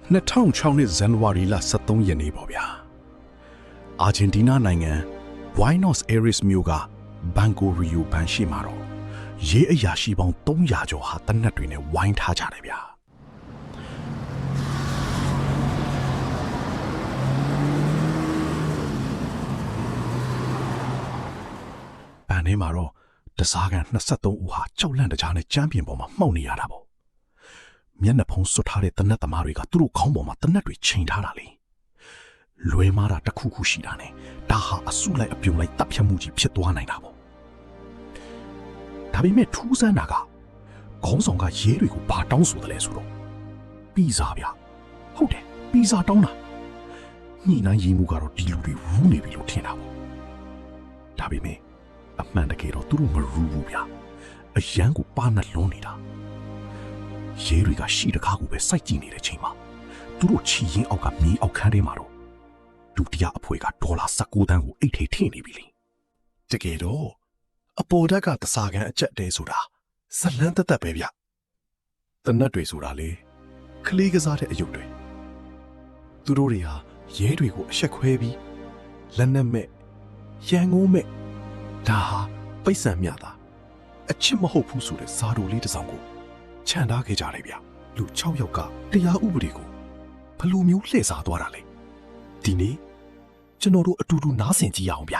2006နှစ်ဇန်နဝါရီလ23ရက်နေ့ပေါ့ဗျာအာဂျင်တီးနားနိုင်ငံ Buenos Aires မြို့က Banco Rio ဘဏ်ရှိမှာတော့ရေးအရာရှိပေါင်း300ကျော်ဟာတနက်တွေနဲ့ဝိုင်းထားကြတယ်ဗျာဘဏ်ထဲမှာတော့တစားကန်23ဦးဟာကြောက်လန့်တကြားနဲ့ကြမ်းပြင်ပေါ်မှာမှောက်နေရတာပေါ့မျက်နှာဖုံးစွတ်ထားတဲ့တနက်သမားတွေကသူတို့ခေါင်းပေါ်မှာတနက်တွေချိန်ထားတာလေလွဲမားတာတစ်ခုခုရှိတာနဲ့ဒါဟာအစုလိုက်အပြုံလိုက်တပ်ဖြတ်မှုကြီးဖြစ်သွားနိုင်တာပေါ့ဒါပေမဲ့ထူးဆန်းတာကခေါင်းဆောင်ကရဲတွေကိုဘာတောင်းဆိုတယ်လဲဆိုတော့ပီဇာဗျဟုတ်တယ်ပီဇာတောင်းတာညှိနှိုင်းရေးမှုကတော့ဒီလူတွေရူးနေပြီလို့ထင်တာပေါ့ဒါပေမဲ့အမှန်တကယ်တော့သူတို့မရူးဘူးဗျအရန်ကိုပါနှက်လွန်းနေတာရဲတွေကရှိတကားကိုပဲစိုက်ကြည့်နေတဲ့ချိန်မှာသူတို့ချီရင်အောက်ကမီးအောက်ခန်းထဲမှာတော့ဒုတိယအဖွဲ့ကဒေါ်လာ19 သန်းကိုအိတ်ထိထည့်နေပြီလေတကယ်တော့အပေါ်ဓာတ်ကတစားကန်အကျက်တဲဆိုတာဇလန်းတက်တက်ပဲဗျတနတ်တွေဆိုတာလေကလေးကစားတဲ့အယုတ်တွေသူတို့တွေဟာရဲတွေကိုအဆက်ခွဲပြီးလက်နက်မဲ့ရန်ငုံမဲ့ဒါဟာပိတ်ဆံမြတာအချစ်မဟုတ်ဘူးဆိုတဲ့ဇာတိုလေးတစ်စောင်ကိုခြံထားခဲ့ကြတယ်ဗျလူ6ယောက်ကတရားဥပဒေကိုဘယ်လိုမျိုးလှည့်စားသွားတာလဲဒီနေ့ကျွန်တော်တို့အတူတူနားဆင်ကြည့်ရအောင်ဗျ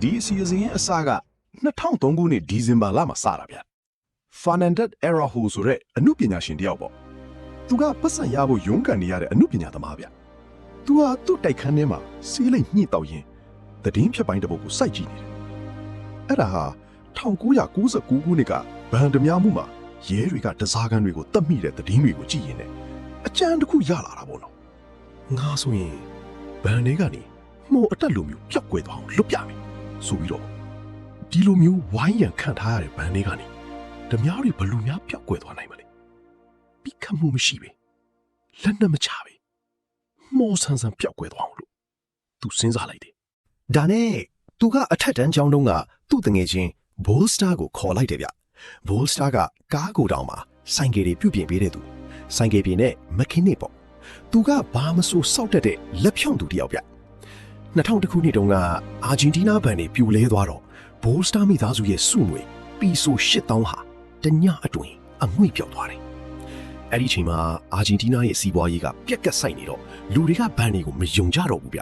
ဒီစီဇန်အစက2003ခုနှစ်ဒီဇင်ဘာလမှာစတာဗျ Fernandez Araujo ဆိုတဲ့အမှုပညာရှင်တယောက်ပေါ့သူကပတ်စံရဖို့ရုန်းကန်နေရတဲ့အမှုပညာသမားဗျသူဟာသူ့တိုက်ခန်းထဲမှာစီးလိမ့်ညှိတောက်ရင်သတင်းဖြတ်ပိုင်းတစ်ပုဒ်ကိုစိုက်ကြည့်နေတယ်အဲ့ဒါဟာ1999ခုနှစ်ကဘန်ဓမြမှုမှာရဲတွေကတစားကန်တွေကိုတတ်မိတဲ့သတင်းတွေကိုကြည့်ရင်လည်းအကြံတစ်ခုရလာတာပေါ့နော်ငါဆိုရင်ဘန်တွေကနေမှုအတက်လိုမျိုးပြောက်ကွယ်သွားအောင်လွတ်ပြမယ်ဆိုပြီးတော့ဒီလိုမျိုးဝိုင်းရံခံထားရတဲ့ဘန်တွေကနေဓမြတွေဘလူများပြောက်ကွယ်သွားနိုင်မလဲပြီးခတ်မှုမရှိပဲလက်နက်မချပဲမောဆန်းဆန်းပြောက်ကွယ်သွားအောင်လို့သူစဉ်းစားလိုက်တယ်ဒါနဲ့သူကအထက်တန်းကျောင်းတုန်းကသူ့တငယ်ချင်းဘိုးစတာကိုခေါ်လိုက်တယ်ဗျဘိုးစတာကကားကိုတောင်မှာဆိုင်ကယ်တွေပြုတ်ပြင်ပေးတဲ့သူဆိုင်ကယ်ပြင်နဲ့မခင်းနေပေါ့သူကဘာမဆိုစောက်တက်တဲ့လက်ဖြောင့်သူတယောက်ဗျ2000ခုနှစ်တုန်းကအာဂျင်တီးနားဘဏ်တွေပြိုလဲသွားတော့ဘိုးစတာမိသားစုရဲ့စုငွေပီဆို8000ဟာတညအတွင်းအငွေ့ပြောက်သွားတယ်အဲ့ဒီချိန်မှာအာဂျင်တီးနားရဲ့စီးပွားရေးကပြက်ကတ်ဆိုင်နေတော့လူတွေကဘဏ်တွေကိုမယုံကြတော့ဘူးဗျ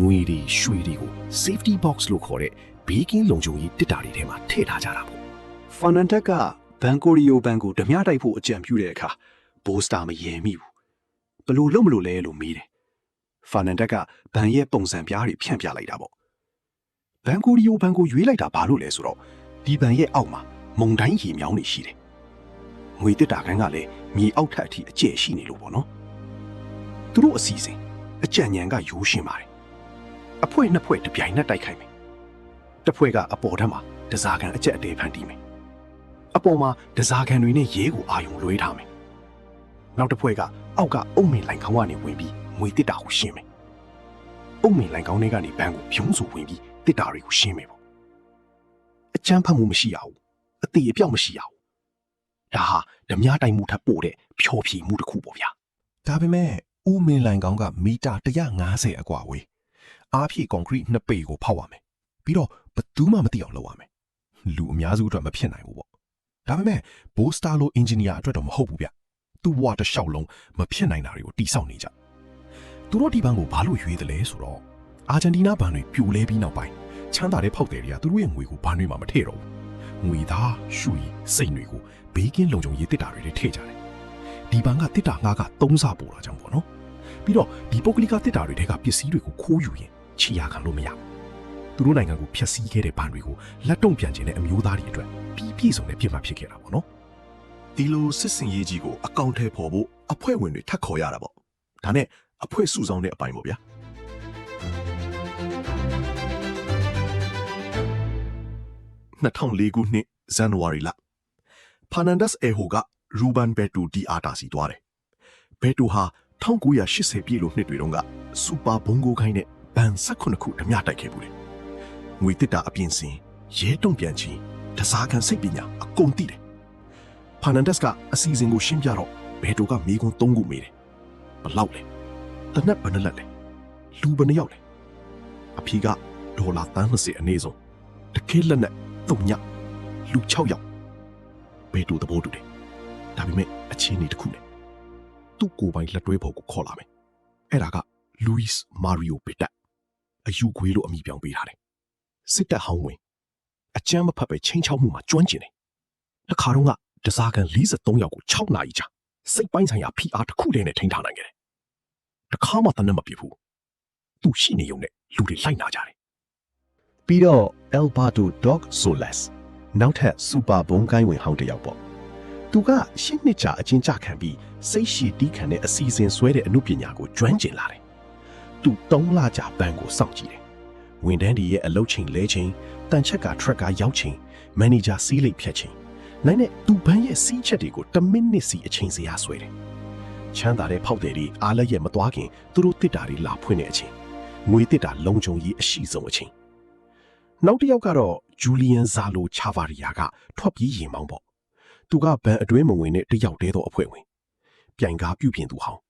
ငွေတွေရွှေတွေကို safety box လို့ခေါ်တဲ့ဘေးကင်းလုံခြုံရေးတစ်တာတွေထဲမှာထည့်ထားကြတာပေါ့ဖာနန်တက်ကဘန်ကိုရီယိုဘန်ကိုဓမြတိုက်ဖို့အကြံပြုတဲ့အခါဘိုးစတာမယင်မိဘူးဘလို့လုံးမလို့လဲလို့မေးတယ်ဖာနန်တက်ကဘန်ရဲ့ပုံစံပြားတွေဖြန့်ပြလိုက်တာပေါ့ဘန်ကိုရီယိုဘန်ကိုရွေးလိုက်တာဘာလို့လဲဆိုတော့ဒီဘန်ရဲ့အောက်မှာမုန်တိုင်းရေမြောင်းတွေရှိတယ်ငွေတစ်တာခန်းကလည်းမြေအောက်ထပ်အထိအကျယ်ရှိနေလို့ပေါ့နော်သူတို့အစီအစဉ်အကြံဉာဏ်ကရိုးရှင်းပါတယ်အဖွဲ့နှစ်ဖွဲ့တပြိုင်နက်တိုက်ခိုက်မယ်တစ်ဖွဲ့ကအပေါ်ထက်မှာတစားကန်အကျက်အတဲဖန်တီးမယ်အပေါ်မှာတစားကန်တွေနဲ့ရဲကိုအာယုံလွှဲထားမယ်နောက်တစ်ဖွဲ့ကအောက်ကအုံမင်လိုင်ခေါင်းကနေဝင်ပြီးငွေတစ်တာကိုရှင်းမယ်အုံမင်လိုင်ခေါင်းထဲကနေဘန်းကိုဖြုံးဆိုဝင်ပြီးတစ်တာတွေကိုရှင်းမယ်ပေါ့အကြမ်းဖက်မှုမရှိရဘူးအသေးအပြောက်မရှိရဘူးဒါဟာဓမြတိုင်မှုထပ်ပို့တဲ့ဖြောဖြေမှုတစ်ခုပေါ့ဗျာဒါပေမဲ့ဦးမင်လိုင်ခေါင်းကမီတာ150အကွာဝေးအားဖြည့်ကွန်ကရစ်2ပေကိုဖောက်ရမယ်ပြီးတော့ဘယ်သူမှမသိအောင်လုပ်ရမယ်လူအများစုအတွက်မဖြစ်နိုင်ဘူးပေါ့ဒါပေမဲ့ဘိုးစတာလိုအင်ဂျင်နီယာအတွက်တော့မဟုတ်ဘူးဗျသူ့ဘဝတစ်လျှောက်လုံးမဖြစ်နိုင်တာတွေကိုတိစောက်နေကြသူတို့ဒီဘန်ကိုဘာလို့ရွေးတယ်လဲဆိုတော့အာဂျင်တီးနားဘဏ်တွေပြိုလဲပြီးနောက်ပိုင်းချမ်းသာတဲ့ဖောက်တယ်တွေကသူတို့ရဲ့ငွေကိုဘဏ်တွေမှာမထည့်တော့ဘူးငွေသားရွှေစိတ်တွေကိုဘေးကင်းလုံခြုံရေးတစ်တာတွေထည့်ကြတယ်ဒီဘဏ်ကတစ်တာငါးက3ဆပို့တာကြောင့်ပေါ့နော်ပြီးတော့ဒီပုဂ္ဂလိကတစ်တာတွေထဲကပစ္စည်းတွေကိုခိုးယူရင်ချီရခံလို့မရဘူးသူတို့နိုင်ငံကိုဖျက်ဆီးခဲ့တဲ့ဘဏ်တွေကိုလက်တုံ့ပြန်ခြင်းနဲ့အမျိုးသားတွေအတွက်ပြီးပြည့်စုံတဲ့ပြစ်မှတ်ဖြစ်ခဲ့တာပေါ့နော်ဒီလိုစစ်စင်ရေးကြီးကိုအကောင့်ထဲပေါ်ဖို့အဖွဲ့ဝင်တွေထပ်ခေါ်ရတာပေါ့ဒါနဲ့အဖွဲ့စုဆောင်တဲ့အပိုင်းပေါ့ဗျာ2004ခုနှစ်ဇန်နဝါရီလဖာနန်ဒက်စ်အေဟိုကရူဘန်ဘက်တူဒီအာတာစီသွားတယ်ဘက်တူဟာ1980ပြည့်လို့နှစ်တွေတုန်းကစူပါဘုံကိုခိုင်းတဲ့ဘန်18ခုဓမြတိုက်ခဲ့ဘူးလေ ငွေတစ်တာအပြင်စင်ရဲတုံပြန်ချင်းတစားကန်စိတ်ပညာအကုန်သိတယ်ဖာနန်ဒက်စ်ကအစီအစဉ်ကိုရှင်းပြတော့ဘယ်တိုကမိကွန်း3ခုမေးတယ်ဘလောက်လဲတနက်ဘယ်နှလက်လဲလူဘယ်နှယောက်လဲအဖေကဒေါ်လာ30အနည်းဆုံးတခဲလက်နဲ့3ညလူ6ယောက်ဘယ်တိုသဘောတူတယ်ဒါပေမဲ့အချင်းနေတစ်ခုနဲ့သူ့ကိုယ်ပိုင်လက်တွဲဖို့ကိုခေါ်လာမယ်အဲ့ဒါကလူးစ်မာရီယိုပီတက်အယူခွေးလို့အမည်ပြောင်းပေးထားတယ်စစ်တပ်ဟောင်းဝင်အကြမ်းမဖက်ပဲချင်းချောက်မှုမှာကျွမ်းကျင်တယ်တစ်ခါတော့ကတစားကန်43ယောက်ကို6နာရီကြာစိတ်ပိုင်းဆိုင်ရာဖိအားတစ်ခုတည်းနဲ့ထိန်းထားနိုင်ခဲ့တယ်တစ်ခါမှတနက်မပြစ်ဘူးသူရှိနေုံနဲ့လူတွေလိုက်နာကြတယ်ပြီးတော့ Alberto Doc Soles နောက်ထပ်စူပါဘုံကိုင်းဝင်ဟောင်းတစ်ယောက်ပေါ့သူကရှင်းနှစ်ကြာအချင်းကြခံပြီးစိတ်ရှိတီးခံတဲ့အစီအစဉ်ဆွဲတဲ့အမှုပညာကိုကျွမ်းကျင်လာတယ်သူ3လကြာဘန်ကိုစောင့်ကြည့်တယ်ဝန်ထမ်းတွေရဲ့အလုပ်ချိန်လဲချိန်တန်ချက်ကထရက်ကရောက်ချိန်မန်နေဂျာစီးလိပ်ဖြတ်ချိန်နိုင်နဲ့သူဘန်းရဲ့စီးချက်တွေကို10မိနစ်စီအချိန်စရာဆွဲတယ်ချမ်းသာတဲ့ဖောက်တယ်တွေအားလည်းရဲ့မသွားခင်သူတို့တစ်တာတွေလာဖွင့်တဲ့အချိန်ငွေတစ်တာလုံခြုံရေးအရှိဆုံးအချိန်နောက်တစ်ယောက်ကတော့ဂျူလီယန်ဇာလိုချာဗာရီယာကထွက်ပြေးရင်မောင်းပေါ့သူကဘန်အတွင်းမဝင်တဲ့တယောက်တည်းသောအဖွဲ့ဝင်ပြိုင်ကားပြုပြင်သူဟောင်း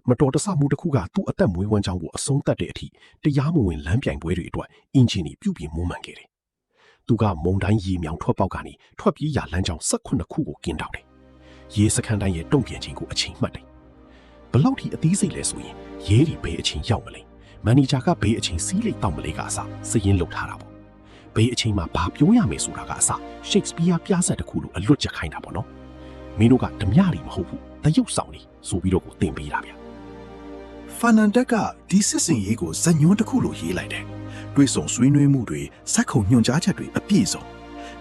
မတော်တဆမှုတစ်ခုကသူ့အသက်မွေးဝမ်းကြောင်းကိုအဆုံးသတ်တဲ့အထိတရားမဝင်လမ်းပြိုင်ပွဲတွေအတွက်အင်ဂျင်တွေပြုပြင်မွမ်းမံခဲ့တယ်။သူကမုံတိုင်းရေမြောင်ထွက်ပေါက်ကနေထွက်ပြေးရလမ်းကြောင်း18ခုကိုကင်းတောက်တယ်။ရေစခန်းတိုင်းရဲ့တုံ့ပြန်ခြင်းကိုအချိန်မှတ်တယ်။ဘလောက်ထိအသီးစိတ်လဲဆိုရင်ရဲတွေဘယ်အချိန်ရောက်မလဲ။မန်နေဂျာကဘယ်အချိန်စီးလိတ်တောက်မလဲကအစစည်ရင်းလုပ်ထားတာပေါ့။ဘယ်အချိန်မှာဘာပြောရမယ်ဆိုတာကအစရှိတ်စပီးယားပြဆက်တစ်ခုလိုအလွတ်ကျခိုင်းတာပေါ့နော်။မင်းတို့ကဓမြတွေမဟုတ်ဘူး။တရုပ်ဆောင်နေဆိုပြီးတော့ကိုတင်ပေးတာဗျာ။ဖာနန်ဒက်ကဒီစစ်စင်ရေးကိုဇညွန်းတစ်ခုလိုရေးလိုက်တယ်။တွေးဆုံဆွေးနွေးမှုတွေစက်ခုံညွှန်ကြားချက်တွေအပြည့်စုံ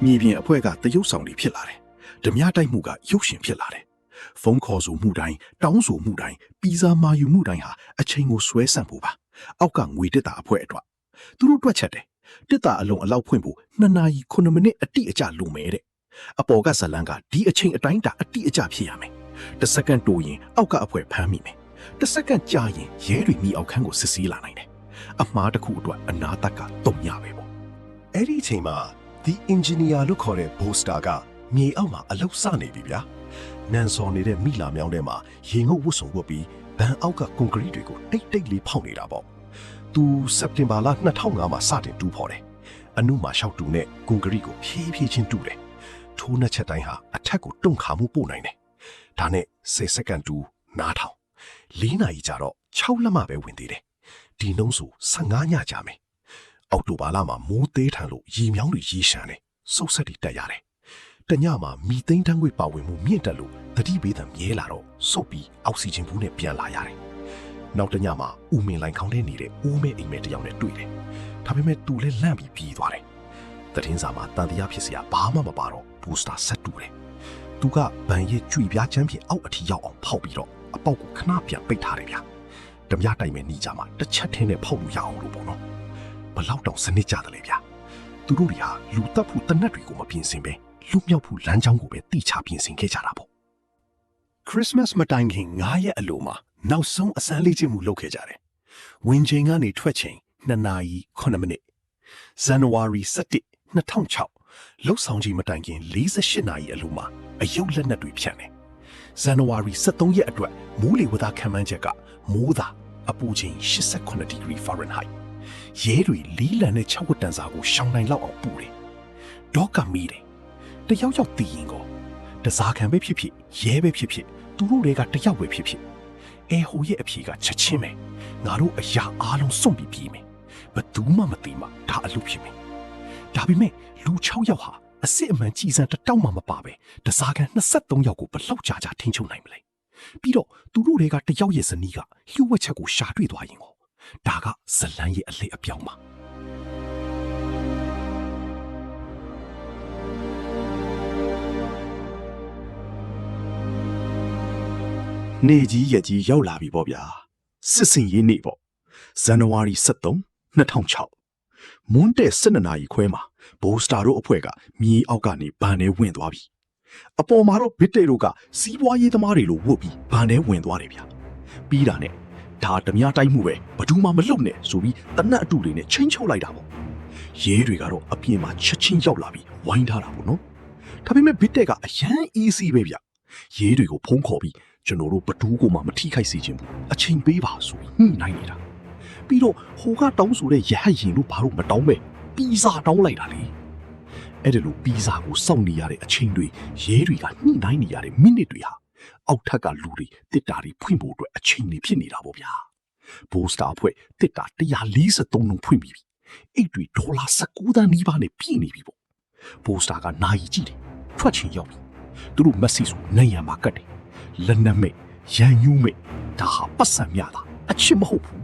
မြေပြင်အဖွဲ့ကတရုပ်ဆောင်တွေဖြစ်လာတယ်။ဓမြတိုက်မှုကရုပ်ရှင်ဖြစ်လာတယ်။ဖုန်းခေါ်ဆိုမှုတိုင်းတောင်းဆိုမှုတိုင်းပီဇာမာယူမှုတိုင်းဟာအချိန်ကိုဆွဲဆန့်ဖို့ပါ။အောက်ကငွေတက်တာအဖွဲ့အတွက်သူတို့တွက်ချက်တယ်။တက်တာအလုံးအလောက်ဖွင့်ဖို့2နာရီ9မိနစ်အတိအကျလိုမယ်တဲ့အပေါ်ကဇလန်းကဒီအချိန်အတိုင်းတာအတိအကျဖြစ်ရမယ်။တစ်စက္ကန့်တိုးရင်အောက်ကအဖွဲ့ဖမ်းမိမယ်။တစ်စက္ကန့်ကြာရင်ရဲတွေမိအောက်ခန်းကိုစစ်ဆေးလာနိုင်တယ်။အမှားတစ်ခုအတွက်အနာတက်ကတုံညပဲပေါ့။အဲ့ဒီအချိန်မှာ The Engineer လို့ခေါ်တဲ့ Boaster ကမြေအောက်မှာအလုပ်စနေပြီဗျာ။နန်စော်နေတဲ့မိလာမြောင်းထဲမှာရေငုပ်ဝတ်စုံဝတ်ပြီးဘန်အောက်ကကွန်ကရစ်တွေကိုတိတ်တိတ်လေးဖောက်နေတာပေါ့။သူစက်တင်ဘာလ2005မှာစတင်တူးဖော်တယ်။အနုမှာရှောက်တူနဲ့ကွန်ကရစ်ကိုဖြည်းဖြည်းချင်းတူးတယ်။ထိုးနှက်ချက်တိုင်းဟာအထက်ကိုတုံခါမှုပို့နိုင်တယ်။ဒါနဲ့10စက္ကန့်တူနားထောင်4နာရီကြာတော့6လက်မှပဲဝင်သေးတယ်။ဒီနှုံးဆို15ညကြာမယ်။အောက်တိုဘာလမှာမိုးသေးထန်လို့ရေမြောင်းတွေရေရှမ်းတယ်။စုပ်ဆက်တွေတက်ရတယ်။တညမှာမီသိန်းတန်းခွေပါဝင်မှုမြင့်တက်လို့တတိပေးသံမြဲလာတော့စုပ်ပြီးအောက်ဆီဂျင်ဘူးနဲ့ပြန်လာရတယ်။နောက်တညမှာဦးမင်လိုင်ခေါင်းထဲနေတဲ့ဦးမဲအိမ်မဲတယောက်နဲ့တွေ့တယ်။ဒါပေမဲ့သူလည်းလန့်ပြီးပြေးသွားတယ်။သတင်းစာမှာတန်တရားဖြစ်စရာဘာမှမပါတော့ဘူစတာဆက်တူတယ်။သူကဗန်ရဲ့ကြွေပြားချမ်းဖြင့်အောက်အထိရောက်အောင်ဖောက်ပြီးတော့အပေါက်ကိုခဏပြန်ပိတ်ထားတယ်ဗျာဓမြတိုင်မဲ့နေကြမှာတစ်ချက်ထင်းနဲ့ဖောက်လို့ရအောင်လို့ပေါ့နော်ဘလောက်တောင်စနစ်ကြတယ်လေဗျာသူတို့တွေဟာလူတက်ဖို့တနက်တွေကိုမပြင်ဆင်ပဲလူမြောက်ဖို့လမ်းကြောင်းကိုပဲတိချပြင်ဆင်ခဲ့ကြတာပေါ့ခရစ်စမတ်မတိုင်ခင်9ရက်အလိုမှာနောက်ဆုံးအစမ်းလေးချင်းမှုလုပ်ခဲ့ကြတယ်ဝင်ချိန်ကနေထွက်ချိန်2နာရီ9မိနစ်ဇန်နဝါရီ17 2006လှုပ်ဆောင်ချိန်မတိုင်ခင်48နာရီအလိုမှာအယုတ်လက်နက်တွေဖြန့်တယ်ဇန်နဝါရီ23ရက်အတွက်မိုးလေဝသခန့်မှန်းချက်ကမိုးသာအပူချိန်89ဒီဂရီ Fahrenheit ရဲတွေလီးလံတဲ့6ဝတ်တန်စာကိုရှောင်နိုင်လောက်အောင်ပူတယ်ဒေါကမီးတယ်တယောက်ယောက်တည်ရင်ကိုတစားခံပဲဖြစ်ဖြစ်ရဲပဲဖြစ်ဖြစ်သူတို့တွေကတယောက်ပဲဖြစ်ဖြစ်အဲဟိုရဲ့အဖြေကချက်ချင်းပဲငါတို့အရာအားလုံးစွန့်ပြီးပြေးမယ်ဘယ်သူမှမသိမှဒါအလုပ်ဖြစ်မယ်ဒါပေမဲ့လူ6ယောက်ဟာအစစ်အမှန်ကြည်စံတတောက်မှမပါပဲတစားကန်23ယောက်ကိုဘလောက်ကြာထိန်းချုပ်နိုင်မလဲပြီးတော့သူတို့တွေကတယောက်ရဲ့ဇနီးကလျှို့ဝှက်ချက်ကိုရှာတွေ့သွားရင်ဒါကဇလန်းရဲ့အလှအပြောင်းပါနေကြီးရက်ကြီးရောက်လာပြီပေါ့ဗျာစစ်စင်ရေးနေပေါ့ဇန်နဝါရီ23 2006မွန်းတဲ့12နာရီခွဲမှာဘိုးစတာတို့အဖွဲ့ကမြေအောက်ကနေဘန်ထဲဝင်သွားပြီအပေါ်မှာတော့ဘစ်တေတို့ကစီးပွားရေးသမားတွေလိုဝတ်ပြီးဘန်ထဲဝင်သွားတယ်ဗျာပြီးတာနဲ့ဒါဓမြတိုက်မှုပဲဘယ်သူမှမလုပ်နဲ့ဆိုပြီးတနတ်အတူတွေနဲ့ချင်းချုပ်လိုက်တာပေါ့ ရဲတွေကတော့အပြင်မှာချက်ချင်းရောက်လာပြီးဝိုင်းထားတာပေါ့နော်ဒါပေမဲ့ဘစ်တက်ကအရန် easy ပဲဗျရဲတွေကိုဖုံးခေါ်ပြီးကျွန်တော်တို့ဘဒူးကိုမှမထိခိုက်စေချင်ဘူးအချိန်ပေးပါဆိုပြီးညှိနှိုင်းနေတာပြီးတော့ဟိုကတောင်းဆိုတဲ့ရဟတ်ရင်လို့ဘာလို့မတောင်းပဲပီဇာတောင်းလိုက်တာလေအဲ့ဒါလို့ပီဇာကိုစောင့်နေရတဲ့အချိန်တွေရဲတွေကညှိနှိုင်းနေရတဲ့မိနစ်တွေဟာအောက်ထက်ကလူတွေတစ်တာတွေဖွင့်ဖို့အတွက်အချိန်တွေဖြစ်နေတာပေါ့ဗျာဘိုးစတာအဖွဲ့တစ်တာ143လုံးဖွင့်ပြီးအိတ်တွေဒေါ်လာ19 သန်းနီးပါးနဲ့ပြည့်နေပြီပေါ့ဘိုးစတာကနိုင်ကြည့်တယ်ထွက်ချင်ရောက်ပြီသူတို့မက်ဆီဆိုနိုင်ရမှာကတ်တယ်လက်နက်မဲ့ရန်ယူမဲ့ဒါဟာပတ်စံများတာအချစ်မဟုတ်ဘူး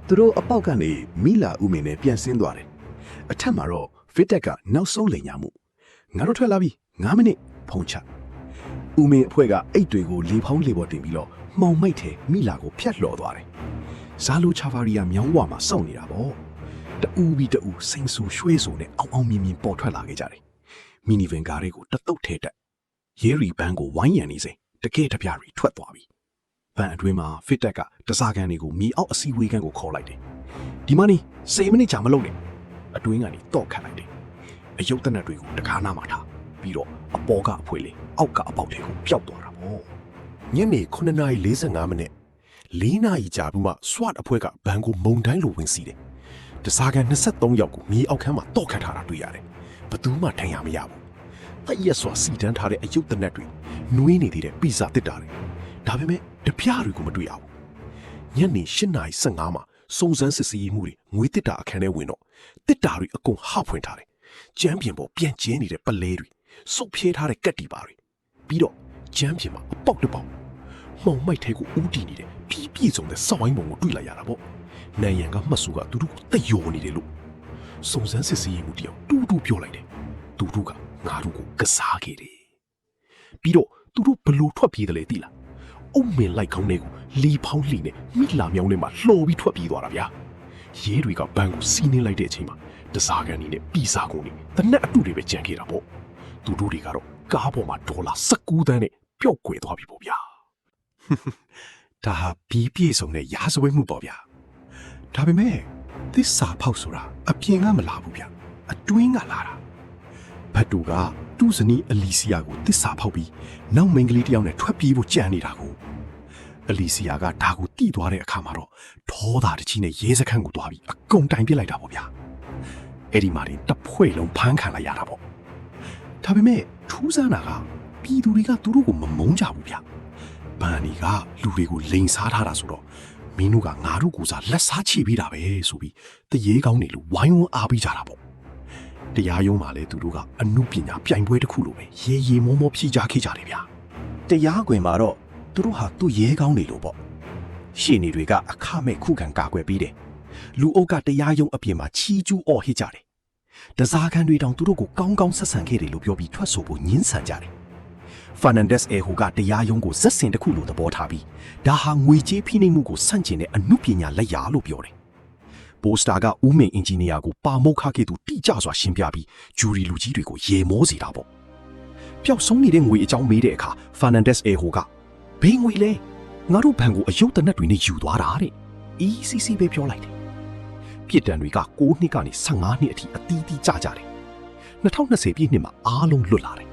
သူတို့အပေါက်ကနေမိလာဦးမင်းနဲ့ပြန်ဆင်းသွားတယ်အထက်မှာတော့ဗစ်တက်ကနောက်ဆုံးလိန်ညာမှုငါတို့ထွက်လာပြီ9မိနစ်ဖုန်ချဦးမင်းအဖွဲ့ကအိတ်တွေကိုလေဖောင်းလေပေါ်တင်ပြီးတော့မှောင်မိတ်ထဲမိလာကိုဖျက်လော်သွားတယ်ဇာလိုချာဗာရီယာမြောင်းဝမှာစောင့်နေတာပေါ့တူပြီးတူစိန်ဆူရွှေဆူနဲ့အောင်အောင်မြင်မြင်ပေါ်ထွက်လာခဲ့ကြတယ်မီနီဗင်ကားတွေကိုတတုတ်ထဲတက်ရဲရီဘန်းကိုဝိုင်းရံနေစဉ်တကယ်တပြားရီထွက်သွားပြီဘန်အတွင်းမှာဖစ်တက်ကတစားကန်တွေကိုမြေအောက်အစီဝေးကန်ကိုခေါ်လိုက်တယ်ဒီမနီ10မိနစ်ကြာမလုပ်နဲ့အတွင်းကနေတော့ခတ်လိုက်တယ်အယုတ်တနက်တွေကိုတကားနာမှာထားပြီးတော့အပေါ်ကအဖွဲလေးအောက်ကအပေါက်လေးကိုပျောက်သွားတာပေါ့ညနေ9:45မိနစ်4နာရီကြာပြီးမှ SWAT အဖွဲ့ကဘန်ကိုမုံတိုင်းလိုဝင်စီးတယ်တစားကန်23ယောက်ကိုမြေအောက်ခန်းမှာတော့ခတ်ထားတာတွေ့ရတယ်ဘသူမှထိုင်ရမရဘူးတရက်စွာစီတန်းထားတဲ့အယုတ်တနက်တွေနွေးနေသေးတဲ့ပီဇာတစ်တာတွေဒါပေမဲ့တပြားတွေကိုမတွေ့ရဘူးညနေ8:15မှာစုံစမ်းစစ်ဆေးမှုတွေငွေတစ်တာအခန်းထဲဝင်တော့တစ်တာတွေအကုန်ဟဖွင့်ထားတယ်ကျမ်းပြင်ပေါ်ပြန်ကျင်းနေတဲ့ပလဲတွေစုပ်ဖြဲထားတဲ့ကက်တီပါတွေပြီးတော့ကျမ်းပြင်မှာအပေါက်တစ်ပေါက်မှောင်မိုက်ထဲကိုဦးတည်နေတဲ့ပြည့်စုံတဲ့စောက်ဝိုင်းပုံကိုတွေ့လိုက်ရတာပေါ့နိုင်ရန်ကမှတ်စုကသူတို့ကိုတက်ယောနေတယ်လို့စုံစမ်းစစ်ဆေးမှုတယောက်တူတူပြောလိုက်တယ်သူတို့ကငါတို့ကိုကစားခဲ့တယ်ပြီးတော့သူတို့ဘလို့ထွက်ပြေးတယ်လဲသိလားအုံမင်လိုက်ခေါင်းလေးကိုလီဖောင်းလီနဲ့မိလာမြောင်းထဲမှာလှော်ပြီးထွက်ပြေးသွားတာဗျာရဲတွေကဘန်ကိုစီးနှင်းလိုက်တဲ့အချိန်မှာတစားကန်ကြီးနဲ့ပီစာကုန်ကြီးတနက်အတူတွေပဲကြံခဲ့တာပေါ့သူတို့တွေကတော့ကားပေါ်မှာဒေါ်လာ19 သန်းနဲ့ပျောက်ကွယ်သွားပြီပေါ့ဗျာဒါဟာပြီးပြည့်စုံတဲ့ရာဇဝတ်မှုပေါ့ဗျာဒါပေမဲ့သစ္စာဖောက်ဆိုတာအပြင်ကမလာဘူးဗျာအတွင်းကလာတာဘတ်တူကသူ့ဇနီးအလီစီယာကိုသစ္စာဖောက်ပြီးနောက်မိန်းကလေးတစ်ယောက်နဲ့ထွက်ပြေးဖို့ကြံနေတာကိုအလီစီယာကဒါကိုတီးသွားတဲ့အခါမှာတော့ဒေါသတကြီးနဲ့ရဲစခန်းကိုသွားပြီးအကုန်တိုင်ပစ်လိုက်တာပေါ့ဗျာအဲ့ဒီမှာတင်တဖွဲ့လုံးဖမ်းခံလိုက်ရတာပေါ့ဒါပေမဲ့ထူးဆန်းတာကပြည်သူတွေကသူတို့ကိုမမုန်းကြဘူးဗျာဘန်နီကလူတွေကိုလိန်စားထားတာဆိုတော့မင်းတို့ကငါတို့ကိုစားလက်စားချပေးတာပဲဆိုပြီးတရေကောင်းနေလို့ဝိုင်းဝန်းအားပေးကြတာပေါ့တရားရုံးမှာလည်းသူတို့ကအမှုပညာပြိုင်ပွဲတစ်ခုလိုပဲရေရေမောမောဖြေကြခဲ့ကြတယ်ဗျာတရားခွင်မှာတော့သူတို့ဟာသူ့ရဲကောင်းနေလို့ပေါ့ရှေ့နေတွေကအခမဲ့ခုခံကာကွယ်ပေးတယ်လူအုပ်ကတရားရုံးအပြင်မှာချီးကျူးအော်ဟစ်ကြတယ်တစားခန်းတွေတောင်သူတို့ကိုကောင်းကောင်းဆက်ဆံခဲ့တယ်လို့ပြောပြီးထွက်ဆိုဖို့ညှင်းဆန်ကြတယ်ဖာနန်ဒက်စ်အေဟိုကတရားရုံးကိုဇက်စင်တစ်ခုလိုသဘောထားပြီးဒါဟာငွေကြေးဖိနှိပ်မှုကိုဆန့်ကျင်တဲ့အမှုပညာလက်ရာလို့ပြောတယ်ပိုစတာကဦးမင်အင်ဂျင်နီယာကိုပါမုတ်ခခဲ့သူတိကျစွာရှင်းပြပြီးဂျူရီလူကြီးတွေကိုရေမောစေတာပေါ့ပျောက်ဆုံးနေတဲ့ငွေအကြောင်းမေးတဲ့အခါဖာနန်ဒက်စ်အေဟိုကဘယ်ငွေလဲငါတို့ဘဏ်ကိုအယုတ်တနက်တွေနဲ့ယူသွားတာတဲ့ ECC ပဲပြောလိုက်တယ်ပြစ်ဒဏ်တွေက9နှစ်ကနေ15နှစ်အထိအသီးသီးကျကြတယ်2020ပြည့်နှစ်မှာအားလုံးလွတ်လာတယ်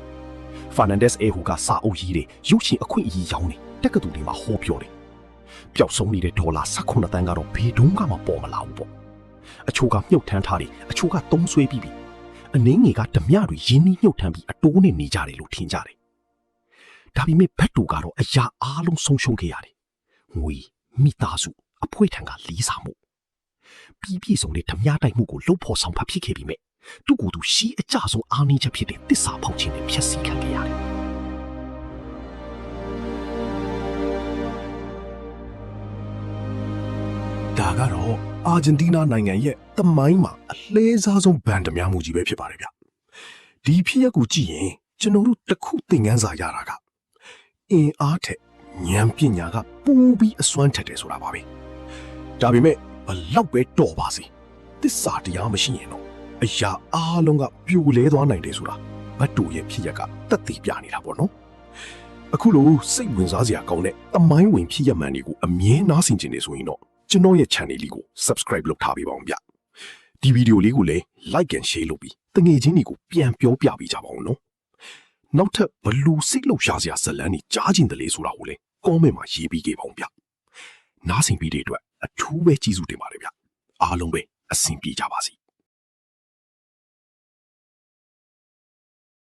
ဖာနန်ဒက်စ်အေဟိုကစာအုပ်ရေးတယ်ရုပ်ရှင်အခွင့်အရေးရောင်းတယ်တက္ကသိုလ်တွေမှာဟောပြောတယ်ပျောက်ဆုံးနေတဲ့ဒေါ်လာ18 သန်းကတော့ဘယ်တုန်းကမှပေါ်မလာဘူးပေါ့အချို့ကမြုပ်ထမ်းထားတယ်အချို့ကသုံးဆွဲပြီးပြီအနှင်းငယ်ကဓမြတွေရင်းနှီးမြုပ်ထမ်းပြီးအတိုးနဲ့နေကြတယ်လို့ထင်ကြတယ်ဒါပေမဲ့ဘတ်တူကတော့အရာအားလုံးဆုံးရှုံးခဲ့ရတယ်ငွေမိသားစုအဖွဲထံကလီးစာမှုပြီးပြည့်စုံတဲ့ဓမြတိုက်မှုကိုလှုပ်ဖို့ဆောင်ဖတ်ဖြစ်ခဲ့ပြီးမြဲသူ့ကိုယ်သူရှီးအကြဆုံးအားနည်းချက်ဖြစ်တဲ့တစ္ဆာဖောက်ခြင်းနဲ့ဖျက်ဆီးခံခဲ့ရတယ်ဒါကတော့အာဂျင်တီးနားနိုင်ငံရဲ့သမိုင်းမှာအလဲစားဆုံးဘဏ်ဓမြမှုကြီးပဲဖြစ်ပါတယ်ဗျဒီဖြစ်ရပ်ကိုကြည့်ရင်ကျွန်တော်တို့တစ်ခုသင်ခန်းစာရတာကအင်အားထက်ဉာဏ်ပညာကပိုပြီးအစွမ်းထက်တယ်ဆိုတာပါပဲဒါပေမဲ့ဘလောက်ပဲတော်ပါစေသစ္စာတရားမရှိရင်တော့အရာအားလုံးကပြိုလဲသွားနိုင်တယ်ဆိုတာဘတ်တူရဲ့ဖြစ်ရပ်ကသက်သေပြနေတာပေါ့နော်အခုလိုစိတ်ဝင်စားစရာကောင်းတဲ့သမိုင်းဝင်ဖြစ်ရပ်မှန်တွေကိုအမြဲနားဆင်ကြနေဆိုရင်တော့ကျွန်တော်ရဲ့ channel လေးကို subscribe လုပ်ထားပေးပါဦးဗျ ဒီဗီဒီယိုလေးကိုလည်း like and share လုပ်ပြီးတငယ်ချင်းတွေကိုပြန်ပြောပြပေးကြပါဦးနော်နောက်ထပ်ဘလူးစိတ်လောက်ရှားစရာဇလန်းတွေကြားကျင်တယ်လေဆိုတာကိုလည်း comment မှာရေးပေးခဲ့ပါဦးဗျနားဆင်ပြီးတဲ့အတွက်အထူးပဲကျေးဇူးတင်ပါတယ်ဗျအားလုံးပဲအဆင်ပြေကြပါစေ